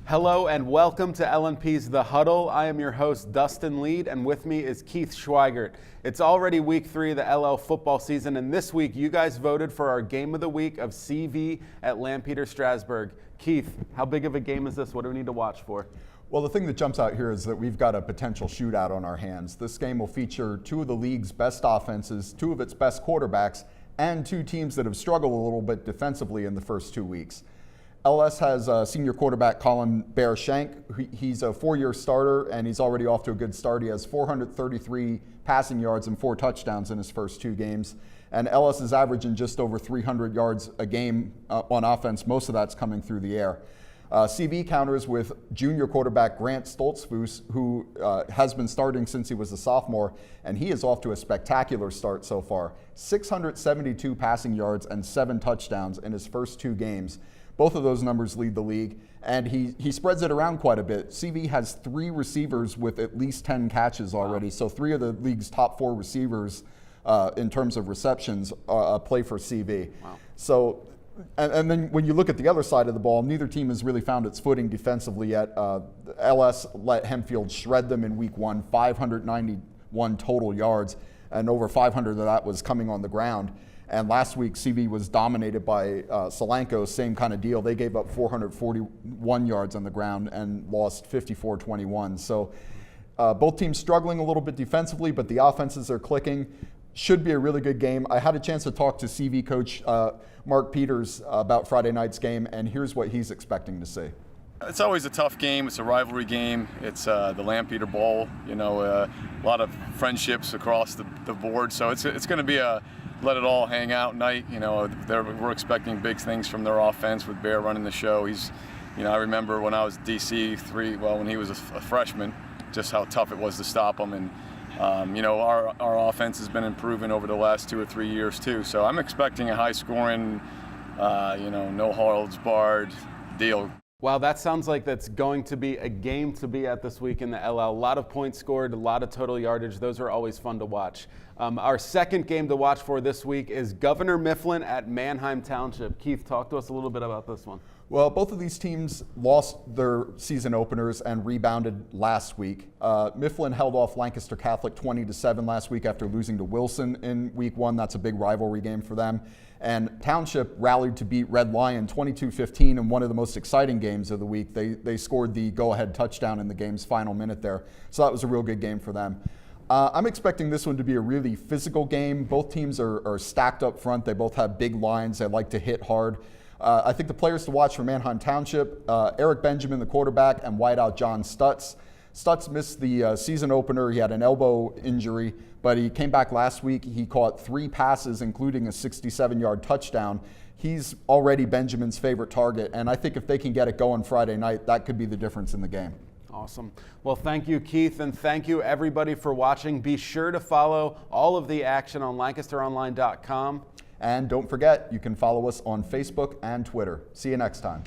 Hello and welcome to LNP's The Huddle. I am your host, Dustin Lead, and with me is Keith Schweigert. It's already week 3 of the LL football season, and this week you guys voted for our game of the week of CV at Lampeter-Strasburg. Keith, how big of a game is this? What do we need to watch for? Well, the thing that jumps out here is that we've got a potential shootout on our hands. This game will feature two of the league's best offenses, two of its best quarterbacks, and two teams that have struggled a little bit defensively in the first 2 weeks. LS has senior quarterback Colin Bear-Shank. He's a 4-year starter, and he's already off to a good start. He has 433 passing yards and 4 touchdowns in his first 2 games. And LS is averaging just over 300 yards a game on offense. Most of that's coming through the air. CV counters with junior quarterback Grant Stoltzfus, who has been starting since he was a sophomore, and he is off to a spectacular start so far. 672 passing yards and 7 touchdowns in his first 2 games. Both of those numbers lead the league, and he spreads it around quite a bit. CV has 3 receivers with at least 10 catches already, so 3 of the league's top 4 receivers in terms of receptions play for CV. Wow. So, and then when you look at the other side of the ball, neither team has really found its footing defensively yet. LS let Hempfield shred them in week 1, 591 total yards, and over 500 of that was coming on the ground. And last week, CV was dominated by Solanco, same kind of deal. They gave up 441 yards on the ground and lost 54-21. So both teams struggling a little bit defensively, but the offenses are clicking. Should be a really good game. I had a chance to talk to CV coach Mark Pieters about Friday night's game, and here's what he's expecting to see. It's always a tough game. It's a rivalry game. It's the Lampeter Bowl. You know, a lot of friendships across the board. So it's going to be a let it all hang out night. You know, we're expecting big things from their offense with Bear running the show. I remember when I was DC when he was a freshman, just how tough it was to stop him. And our offense has been improving over the last 2 or 3 years too. So I'm expecting a high scoring, no holds barred deal. Wow, that sounds like that's going to be a game to be at this week in the LL. A lot of points scored, a lot of total yardage. Those are always fun to watch. Our second game to watch for this week is Governor Mifflin at Manheim Township. Keith, talk to us a little bit about this one. Well, both of these teams lost their season openers and rebounded last week. Mifflin held off Lancaster Catholic 20-7 last week after losing to Wilson in week 1. That's a big rivalry game for them. And Township rallied to beat Red Lion 22-15 in one of the most exciting games of the week. They scored the go-ahead touchdown in the game's final minute there. So that was a real good game for them. I'm expecting this one to be a really physical game. Both teams are stacked up front. They both have big lines. They like to hit hard. I think the players to watch for Manheim Township, Eric Benjamin, the quarterback, and wideout John Stutz. Stutz missed the season opener. He had an elbow injury, but he came back last week. He caught 3 passes, including a 67-yard touchdown. He's already Benjamin's favorite target, and I think if they can get it going Friday night, that could be the difference in the game. Awesome. Well, thank you, Keith, and thank you, everybody, for watching. Be sure to follow all of the action on LancasterOnline.com. And don't forget, you can follow us on Facebook and Twitter. See you next time.